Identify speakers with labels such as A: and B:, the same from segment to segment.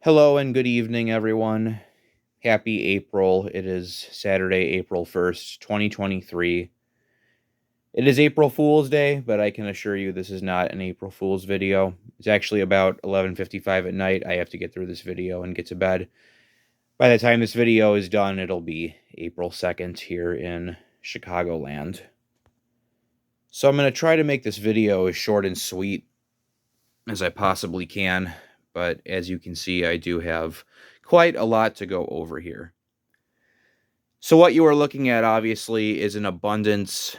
A: Hello and good evening, everyone. Happy April. It is Saturday, April 1st, 2023. It is April Fool's Day, but I can assure you this is not an April Fool's video. It's actually about 11:55 at night. I have to get through this video and get to bed. By the time this video is done, it'll be April 2nd here in Chicagoland. So I'm going to try to make this video as short and sweet as I possibly can. But as you can see, I do have quite a lot to go over here. So what you are looking at, obviously, is an abundance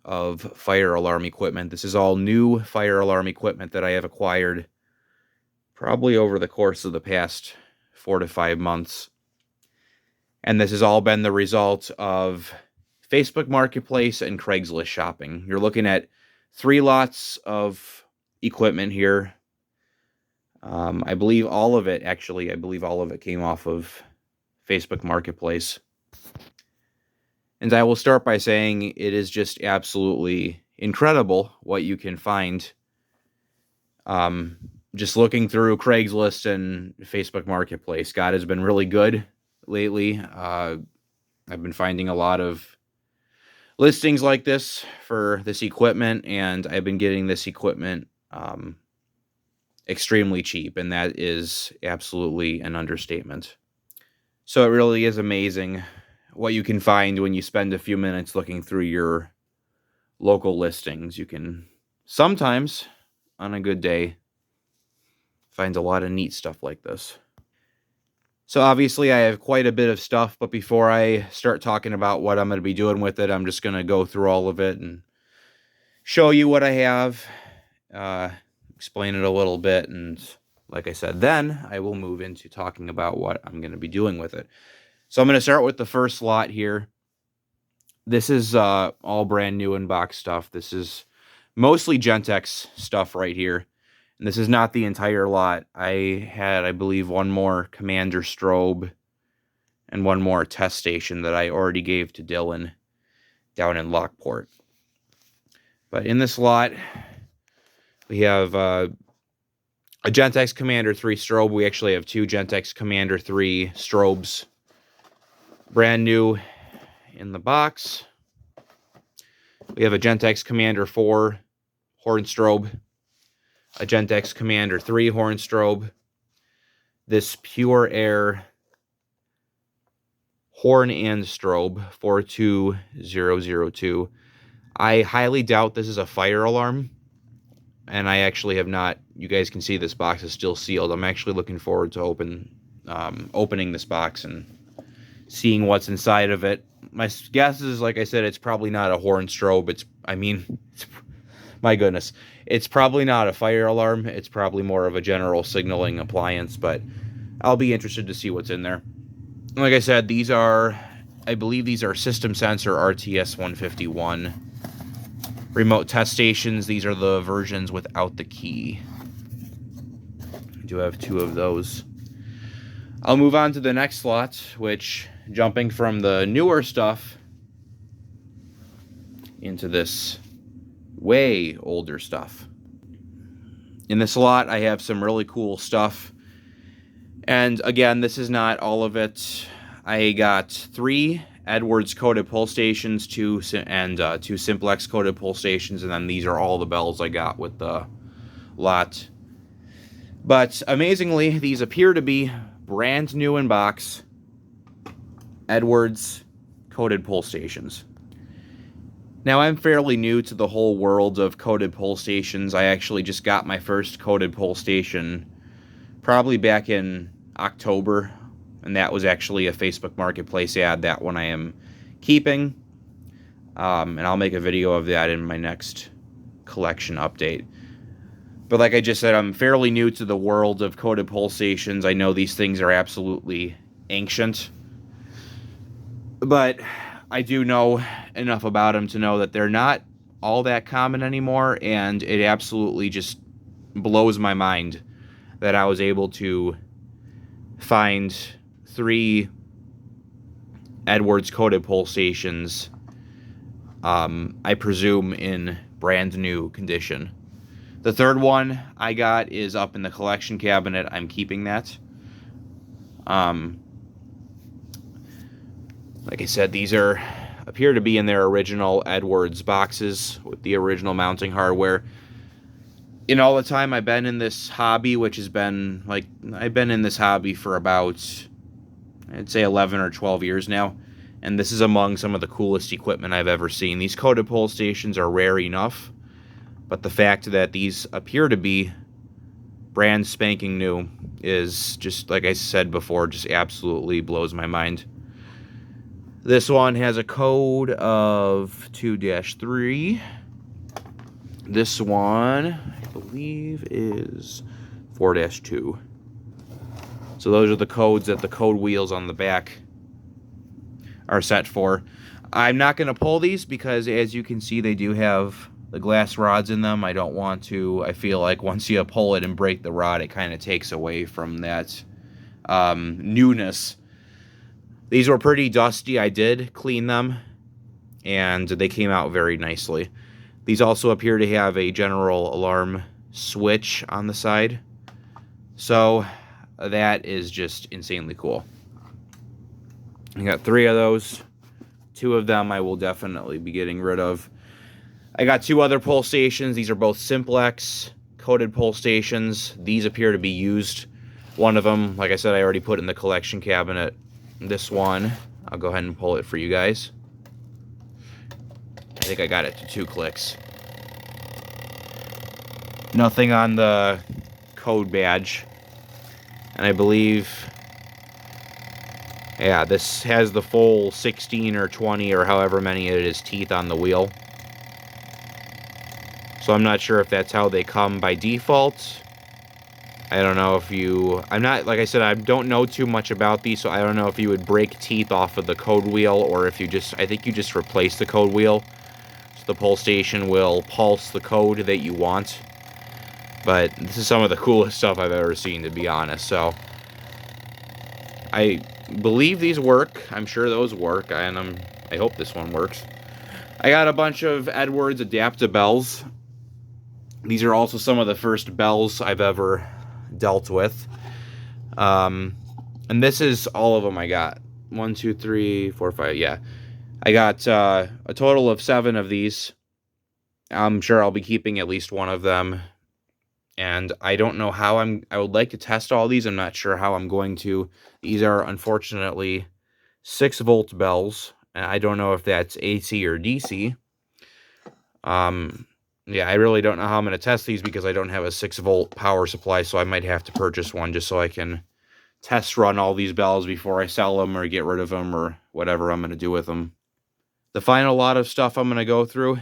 A: of fire alarm equipment. This is all new fire alarm equipment that I have acquired probably over the course of the past 4 to 5 months. And this has all been the result of Facebook Marketplace and Craigslist shopping. You're looking at 3 lots of equipment here. I believe all of it came off of Facebook Marketplace. And I will start by saying it is just absolutely incredible what you can find just looking through Craigslist and Facebook Marketplace. God has been really good lately. I've been finding a lot of listings like this for this equipment, and I've been getting this equipment extremely cheap, and that is absolutely an understatement. So it really is amazing what you can find when you spend a few minutes looking through your local listings. You can sometimes, on a good day, find a lot of neat stuff like this. So obviously I have quite a bit of stuff, but before I start talking about what I'm going to be doing with it, I'm just going to go through all of it and show you what I have, explain it a little bit, and like I said, then I will move into talking about what I'm going to be doing with it. So I'm going to start with the first lot here. This is all brand new in box stuff. This is mostly Gentex stuff right here. And this is not the entire lot. I had, I believe, one more Commander strobe and one more test station that I already gave to Dylan down in Lockport. But in this lot, we have a Gentex Commander 3 strobe. We actually have 2 Gentex Commander 3 strobes, brand new in the box. We have a Gentex Commander 4 horn strobe, a Gentex Commander 3 horn strobe, this Pure Air horn and strobe 42002. I highly doubt this is a fire alarm, and I actually have not. You guys can see this box is still sealed. I'm actually looking forward to opening this box and seeing what's inside of it. My guess is, like I said, it's probably not a horn strobe. My goodness, it's probably not a fire alarm. It's probably more of a general signaling appliance, but I'll be interested to see what's in there. Like I said, I believe these are System Sensor RTS 151 remote test stations. These are the versions without the key. I do have 2 of those. I'll move on to the next slot, which, jumping from the newer stuff into this way older stuff. In this lot, I have some really cool stuff. And again, this is not all of it. I got 3 Edwards coated pull stations, 2 Simplex coated pull stations, and then these are all the bells I got with the lot. But amazingly, these appear to be brand new in box Edwards coated pull stations. Now, I'm fairly new to the whole world of coated pull stations. I actually just got my first coated pull station probably back in October, and that was actually a Facebook Marketplace ad. That one I am keeping, and I'll make a video of that in my next collection update. But like I just said, I'm fairly new to the world of coated pull stations. I know these things are absolutely ancient, but I do know enough about them to know that they're not all that common anymore, and it absolutely just blows my mind that I was able to find 3 Edwards coated pull stations, I presume in brand new condition. The third one I got is up in the collection cabinet. I'm keeping that. Like I said, these appear to be in their original Edwards boxes with the original mounting hardware. In all the time I've been in this hobby, which has been like, I've been in this hobby for about, I'd say 11 or 12 years now, and this is among some of the coolest equipment I've ever seen. These coated pull stations are rare enough, but the fact that these appear to be brand spanking new is just, like I said before, just absolutely blows my mind. This one has a code of 2-3. This one, I believe, is 4-2. So those are the codes that the code wheels on the back are set for. I'm not going to pull these because, as you can see, they do have the glass rods in them. I don't want to. I feel like once you pull it and break the rod, it kind of takes away from that newness. These were pretty dusty. I did clean them, and they came out very nicely. These also appear to have a general alarm switch on the side. So that is just insanely cool. I got 3 of those. 2 of them I will definitely be getting rid of. I got 2 other pull stations. These are both Simplex coated pull stations. These appear to be used. One of them, like I said, I already put in the collection cabinet. This one, I'll go ahead and pull it for you guys. I think I got it to 2 clicks. Nothing on the code badge. And I believe, yeah, this has the full 16 or 20 or however many it is teeth on the wheel. So I'm not sure if that's how they come by default. I don't know if you... I'm not... Like I said, I don't know too much about these, so I don't know if you would break teeth off of the code wheel or if you just... I think you just replace the code wheel. So the pull station will pulse the code that you want. But this is some of the coolest stuff I've ever seen, to be honest. So I believe these work. I'm sure those work, and I hope this one works. I got a bunch of Edwards Adaptabels. These are also some of the first bells I've ever dealt with. And this is all of them I got. 1, 2, 3, 4, 5, yeah. I got a total of 7 of these. I'm sure I'll be keeping at least one of them. And I don't know how I would like to test all these. I'm not sure how I'm going to. These are, unfortunately, 6-volt bells. And I don't know if that's AC or DC. Yeah, I really don't know how I'm going to test these because I don't have a 6-volt power supply, so I might have to purchase one just so I can test run all these bells before I sell them or get rid of them or whatever I'm going to do with them. The final lot of stuff I'm going to go through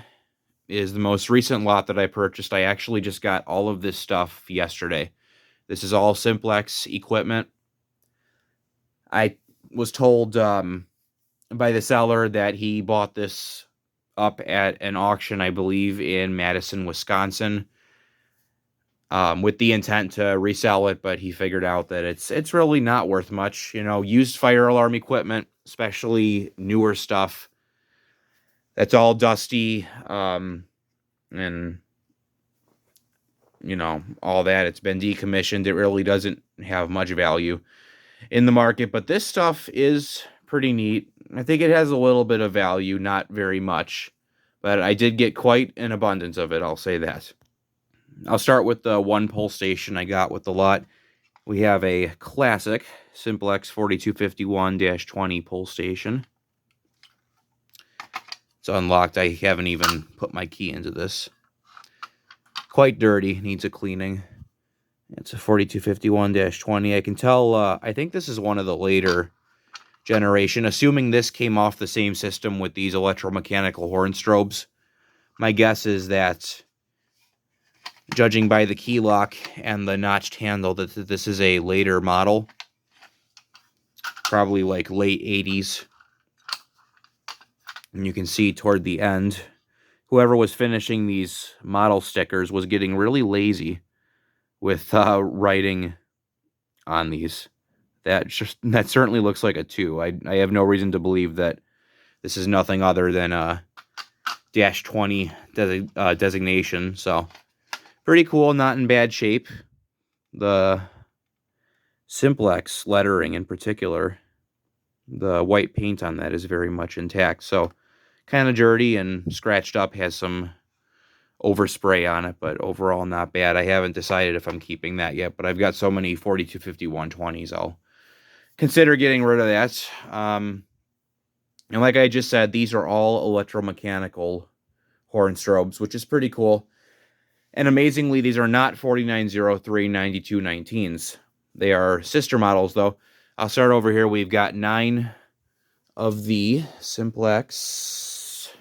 A: is the most recent lot that I purchased. I actually just got all of this stuff yesterday. This is all Simplex equipment. I was told by the seller that he bought this up at an auction, I believe, in Madison, Wisconsin, with the intent to resell it, but he figured out that it's really not worth much. You know, used fire alarm equipment, especially newer stuff, that's all dusty, and, you know, all that. It's been decommissioned. It really doesn't have much value in the market, but this stuff is pretty neat. I think it has a little bit of value, not very much, but I did get quite an abundance of it, I'll say that. I'll start with the one pull station I got with the lot. We have a classic Simplex 4251-20 pull station. It's unlocked. I haven't even put my key into this. Quite dirty, needs a cleaning. It's a 4251-20. I can tell, I think this is one of the later generation, assuming this came off the same system with these electromechanical horn strobes. My guess is that, judging by the key lock and the notched handle, that this is a later model. Probably like late 80s. And you can see toward the end, whoever was finishing these model stickers was getting really lazy with writing on these. That certainly looks like a 2. I have no reason to believe that this is nothing other than a -20 designation. So pretty cool, not in bad shape. The Simplex lettering in particular, the white paint on that is very much intact. So kind of dirty and scratched up, has some overspray on it, but overall not bad. I haven't decided if I'm keeping that yet, but I've got so many 4250 120s, I'll consider getting rid of that. And like I just said, these are all electromechanical horn strobes, which is pretty cool. And amazingly, these are not 4903 9219s. They are sister models, though. I'll start over here. We've got 9 of the Simplex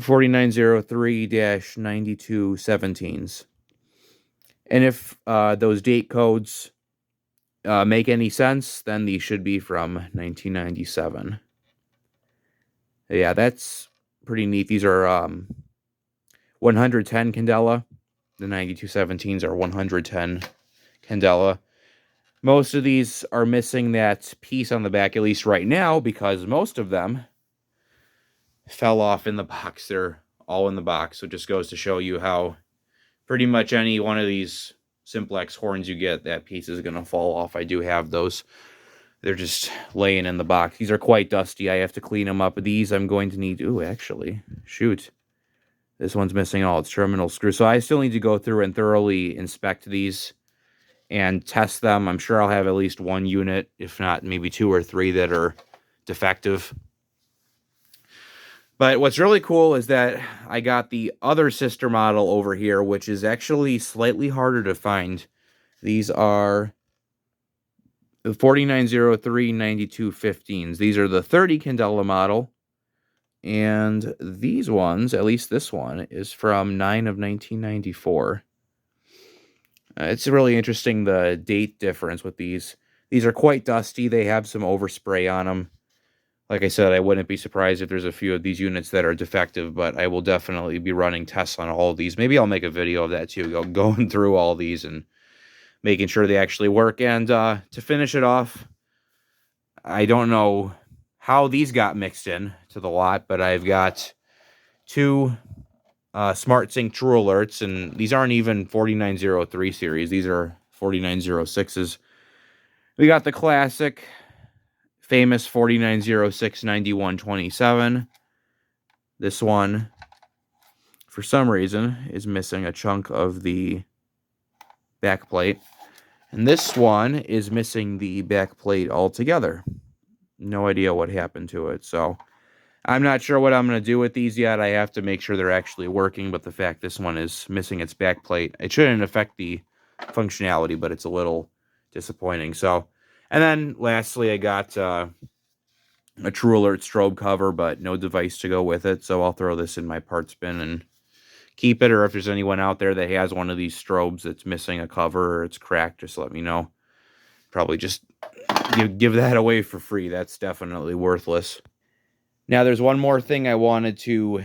A: 4903-9217s. And if those date codes make any sense, then these should be from 1997. Yeah, that's pretty neat. These are 110 candela. The 9217s are 110 candela. Most of these are missing that piece on the back, at least right now, because most of them fell off in the box. They're all in the box. So it just goes to show you how pretty much any one of these Simplex horns you get, that piece is going to fall off. I do have those. They're just laying in the box. These are quite dusty. I have to clean them up. These I'm going to need... Ooh, actually, shoot. This one's missing all its terminal screws. So I still need to go through and thoroughly inspect these and test them. I'm sure I'll have at least one unit, if not maybe 2 or 3 that are defective. But what's really cool is that I got the other sister model over here, which is actually slightly harder to find. These are the 4903-9215s. These are the 30 candela model. And these ones, at least this one, is from 9 of 1994. It's really interesting, the date difference with these. These are quite dusty. They have some overspray on them. Like I said, I wouldn't be surprised if there's a few of these units that are defective, but I will definitely be running tests on all of these. Maybe I'll make a video of that too, going through all these and making sure they actually work. And to finish it off, I don't know how these got mixed in to the lot, but I've got 2 Smart Sync True Alerts, and these aren't even 4903 series. These are 4906s. We got the classic, famous 4906-9127. This one, for some reason, is missing a chunk of the back plate. And this one is missing the back plate altogether. No idea what happened to it, so I'm not sure what I'm going to do with these yet. I have to make sure they're actually working, but the fact this one is missing its back plate, it shouldn't affect the functionality, but it's a little disappointing. So, and then lastly, I got a True Alert strobe cover, but no device to go with it, so I'll throw this in my parts bin and keep it, or if there's anyone out there that has one of these strobes that's missing a cover or it's cracked, just let me know. Probably just give that away for free. That's definitely worthless. Now, there's one more thing I wanted to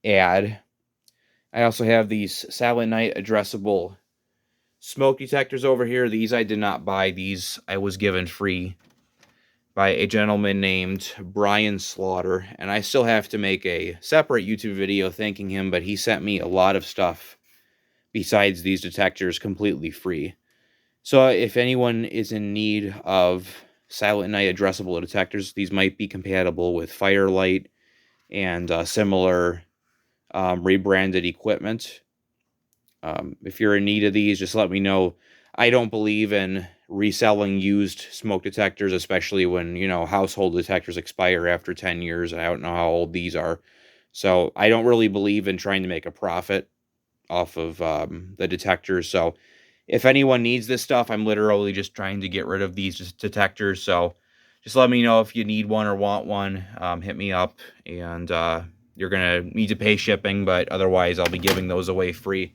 A: add. I also have these Silent Night addressable smoke detectors over here. These I did not buy. These I was given free by a gentleman named Brian Slaughter, and I still have to make a separate YouTube video thanking him, but he sent me a lot of stuff besides these detectors completely free. So if anyone is in need of Silent Night addressable detectors, these might be compatible with Firelight and similar rebranded equipment. If you're in need of these, just let me know. I don't believe in reselling used smoke detectors, especially when, you know, household detectors expire after 10 years. I don't know how old these are. So I don't really believe in trying to make a profit off of the detectors. So if anyone needs this stuff, I'm literally just trying to get rid of these detectors. So just let me know if you need one or want one. Hit me up, and you're going to need to pay shipping, but otherwise I'll be giving those away free.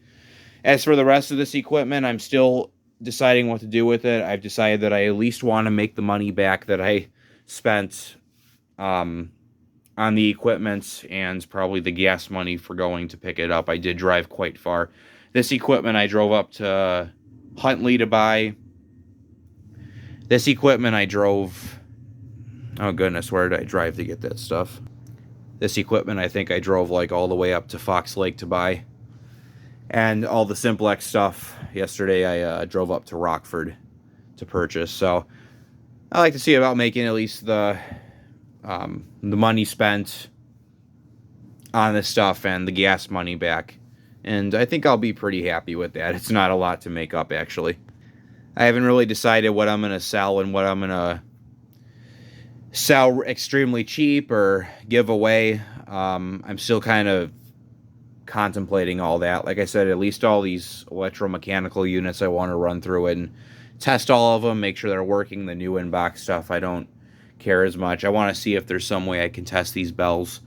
A: As for the rest of this equipment, I'm still deciding what to do with it. I've decided that I at least want to make the money back that I spent on the equipment and probably the gas money for going to pick it up. I did drive quite far. This equipment I drove up to Huntley to buy. This equipment I drove... Oh goodness, where did I drive to get that stuff? This equipment I think I drove like all the way up to Fox Lake to buy. and all the Simplex stuff. Yesterday I drove up to Rockford to purchase, so I like to see about making at least the money spent on this stuff and the gas money back. And I think I'll be pretty happy with that. It's not a lot to make up, actually. I haven't really decided what I'm going to sell and what I'm going to sell extremely cheap or give away. I'm still kind of contemplating all that. Like I said, at least all these electromechanical units I want to run through and test all of them, make sure they're working. The new inbox stuff, I don't care as much. I want to see if there's some way I can test these bells.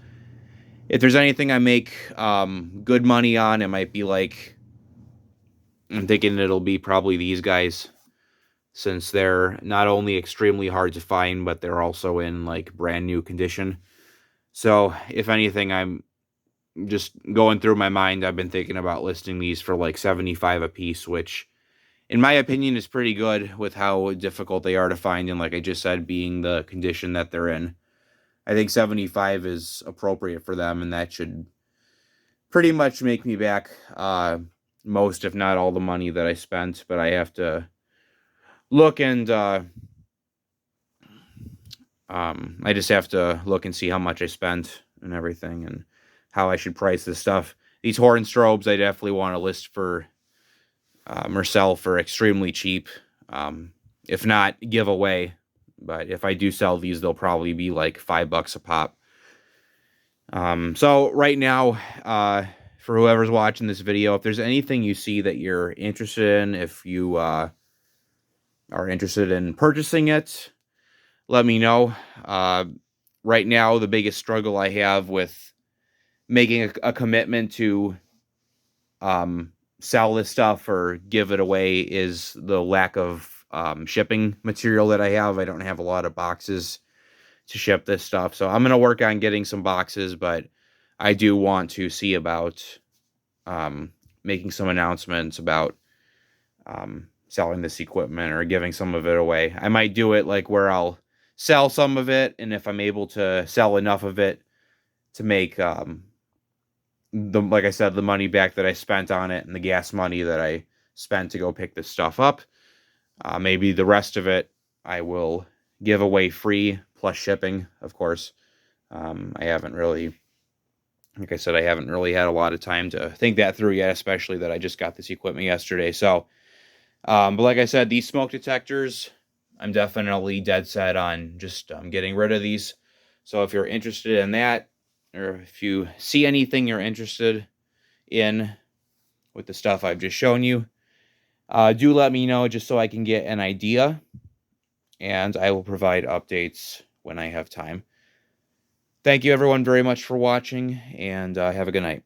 A: If there's anything I make good money on, it might be like, I'm thinking it'll be probably these guys, since they're not only extremely hard to find, but they're also in like brand new condition. So if anything, I'm just going through my mind, I've been thinking about listing these for like 75 a piece, which in my opinion is pretty good with how difficult they are to find, and like I just said, being the condition that they're in. I think 75 is appropriate for them, and that should pretty much make me back most, if not all, the money that I spent. But I have to look and I just have to look and see how much I spent and everything, and how I should price this stuff. These horn strobes I definitely want to list for or sell for extremely cheap. If not, give away. But if I do sell these, they'll probably be like $5 a pop. So right now, for whoever's watching this video, if there's anything you see that you're interested in, if you are interested in purchasing it, let me know. Right now, the biggest struggle I have with making a commitment to sell this stuff or give it away is the lack of shipping material that I have. I don't have a lot of boxes to ship this stuff, so I'm going to work on getting some boxes, but I do want to see about making some announcements about selling this equipment or giving some of it away. I might do it like where I'll sell some of it, and if I'm able to sell enough of it to make like I said, the money back that I spent on it and the gas money that I spent to go pick this stuff up, maybe the rest of it I will give away free, plus shipping, of course. I haven't really, like I said, I haven't really had a lot of time to think that through yet, especially that I just got this equipment yesterday. So, but like I said, these smoke detectors, I'm definitely dead set on just getting rid of these. So if you're interested in that, or if you see anything you're interested in with the stuff I've just shown you, do let me know just so I can get an idea, and I will provide updates when I have time. Thank you everyone very much for watching, and have a good night.